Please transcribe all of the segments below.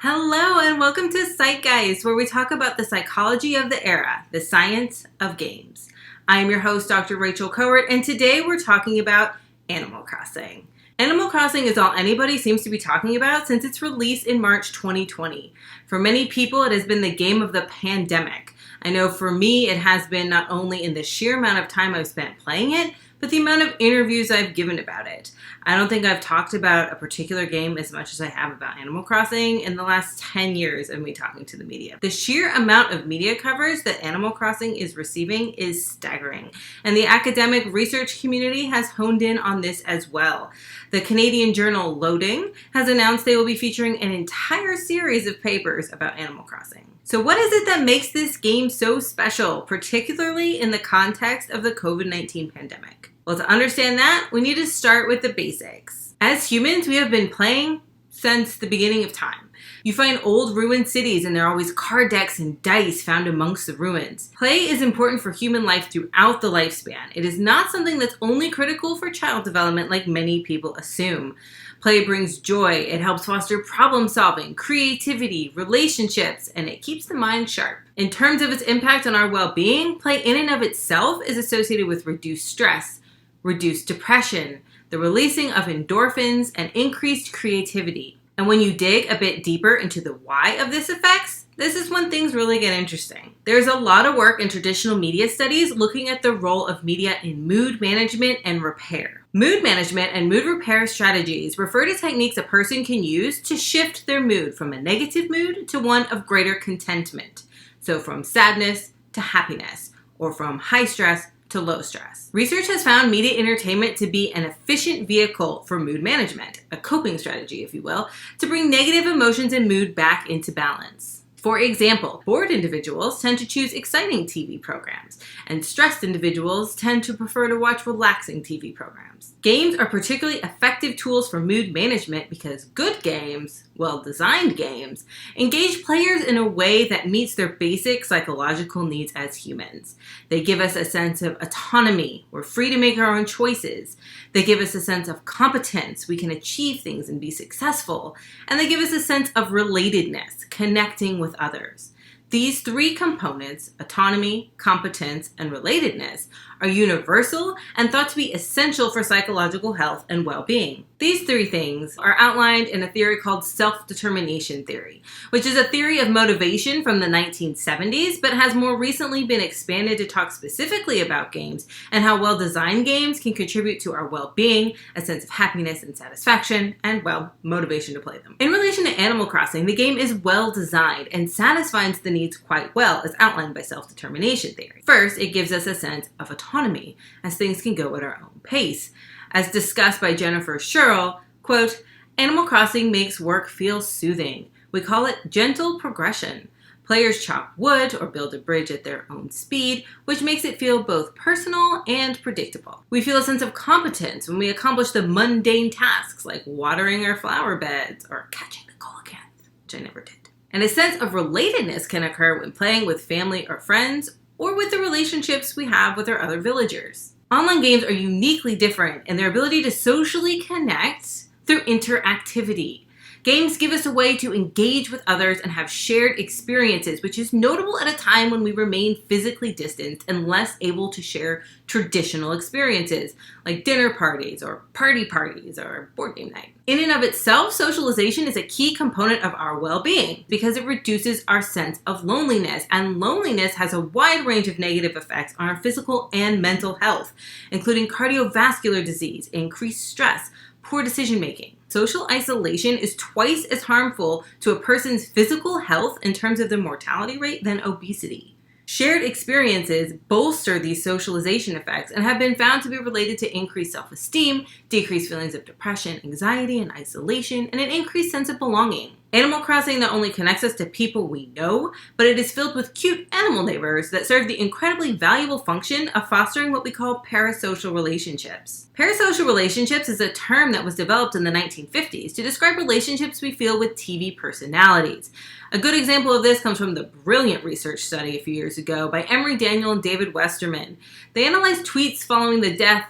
Hello and welcome to Psychgeist, where we talk about the psychology of the era, the science of games. I am your host, Dr. Rachel Kowert, and today we're talking about Animal Crossing. Animal Crossing is all anybody seems to be talking about since its release in March 2020. For many people, it has been the game of the pandemic. I know for me, it has been not only in the sheer amount of time I've spent playing it, but the amount of interviews I've given about it. I don't think I've talked about a particular game as much as I have about Animal Crossing in the last 10 years of me talking to the media. The sheer amount of media coverage that Animal Crossing is receiving is staggering, and the academic research community has honed in on this as well. The Canadian journal Loading has announced they will be featuring an entire series of papers about Animal Crossing. So what is it that makes this game so special, particularly in the context of the COVID-19 pandemic? Well, to understand that, we need to start with the basics. As humans, we have been playing since the beginning of time. You find old ruined cities and there are always card decks and dice found amongst the ruins. Play is important for human life throughout the lifespan. It is not something that's only critical for child development like many people assume. Play brings joy, it helps foster problem solving, creativity, relationships, and it keeps the mind sharp. In terms of its impact on our well-being, play in and of itself is associated with reduced stress, reduced depression, the releasing of endorphins, and increased creativity. And when you dig a bit deeper into the why of this effects, this is when things really get interesting. There's a lot of work in traditional media studies looking at the role of media in mood management and repair. Mood management and mood repair strategies refer to techniques a person can use to shift their mood from a negative mood to one of greater contentment. So from sadness to happiness, or from high stress to low stress. Research has found media entertainment to be an efficient vehicle for mood management, a coping strategy, if you will, to bring negative emotions and mood back into balance. For example, bored individuals tend to choose exciting TV programs, and stressed individuals tend to prefer to watch relaxing TV programs. Games are particularly effective tools for mood management because good games, well-designed games, engage players in a way that meets their basic psychological needs as humans. They give us a sense of autonomy. We're free to make our own choices. They give us a sense of competence. We can achieve things and be successful. And they give us a sense of relatedness, connecting with others. These three components, autonomy, competence, and relatedness, are universal and thought to be essential for psychological health and well-being. These three things are outlined in a theory called self-determination theory, which is a theory of motivation from the 1970s, but has more recently been expanded to talk specifically about games and how well-designed games can contribute to our well-being, a sense of happiness and satisfaction, and, well, motivation to play them. In relation to Animal Crossing, the game is well-designed and satisfies the needs quite well, as outlined by self-determination theory. First, it gives us a sense of autonomy, as things can go at our own pace. As discussed by Jennifer Sherrill, quote, Animal Crossing makes work feel soothing. We call it gentle progression. Players chop wood or build a bridge at their own speed, which makes it feel both personal and predictable. We feel a sense of competence when we accomplish the mundane tasks like watering our flower beds or catching the coelacanth, which I never did. And a sense of relatedness can occur when playing with family or friends, or with the relationships we have with our other villagers. Online games are uniquely different in their ability to socially connect through interactivity. Games give us a way to engage with others and have shared experiences, which is notable at a time when we remain physically distant and less able to share traditional experiences, like dinner parties or parties or board game night. In and of itself, socialization is a key component of our well-being because it reduces our sense of loneliness, and loneliness has a wide range of negative effects on our physical and mental health, including cardiovascular disease, increased stress, poor decision-making. Social isolation is twice as harmful to a person's physical health in terms of the mortality rate than obesity. Shared experiences bolster these socialization effects and have been found to be related to increased self-esteem, decreased feelings of depression, anxiety, and isolation, and an increased sense of belonging. Animal Crossing not only connects us to people we know, but it is filled with cute animal neighbors that serve the incredibly valuable function of fostering what we call parasocial relationships. Parasocial relationships is a term that was developed in the 1950s to describe relationships we feel with TV personalities. A good example of this comes from the brilliant research study a few years ago by Emery Daniel and David Westerman. They analyzed tweets following the death.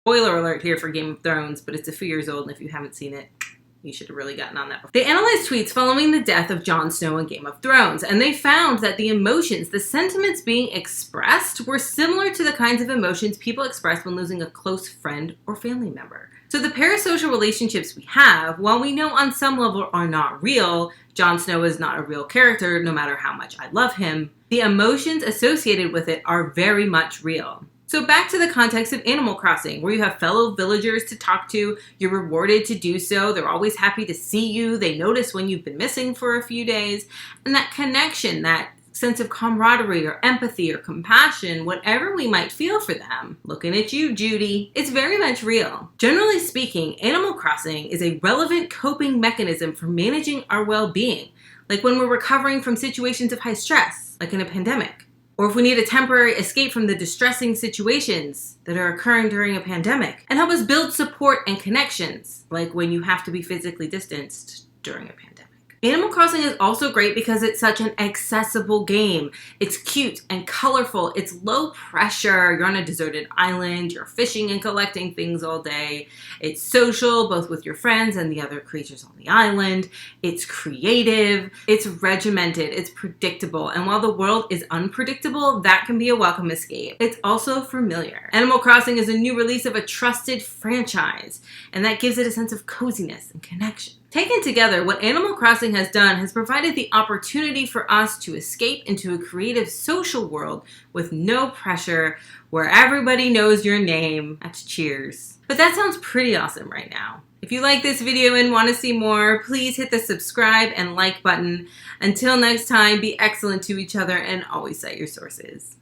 Spoiler alert here for Game of Thrones, but it's a few years old, and if you haven't seen it, You should have really gotten on that before. They analyzed tweets following the death of Jon Snow in Game of Thrones, and they found that the emotions, the sentiments being expressed, were similar to the kinds of emotions people express when losing a close friend or family member. So the parasocial relationships we have, while we know on some level are not real, Jon Snow is not a real character no matter how much I love him, the emotions associated with it are very much real. So back to the context of Animal Crossing, where you have fellow villagers to talk to, you're rewarded to do so, they're always happy to see you, they notice when you've been missing for a few days, and that connection, that sense of camaraderie or empathy or compassion, whatever we might feel for them. Looking at you, Judy. It's very much real. Generally speaking, Animal Crossing is a relevant coping mechanism for managing our well-being, like when we're recovering from situations of high stress, like in a pandemic, or if we need a temporary escape from the distressing situations that are occurring during a pandemic, and help us build support and connections, like when you have to be physically distanced during a pandemic. Animal Crossing is also great because it's such an accessible game. It's cute and colorful. It's low pressure. You're on a deserted island. You're fishing and collecting things all day. It's social, both with your friends and the other creatures on the island. It's creative. It's regimented. It's predictable. And while the world is unpredictable, that can be a welcome escape. It's also familiar. Animal Crossing is a new release of a trusted franchise, and that gives it a sense of coziness and connection. Taken together, what Animal Crossing has done has provided the opportunity for us to escape into a creative social world with no pressure, where everybody knows your name. That's cheers. But that sounds pretty awesome right now. If you like this video and want to see more, please hit the subscribe and like button. Until next time, be excellent to each other and always cite your sources.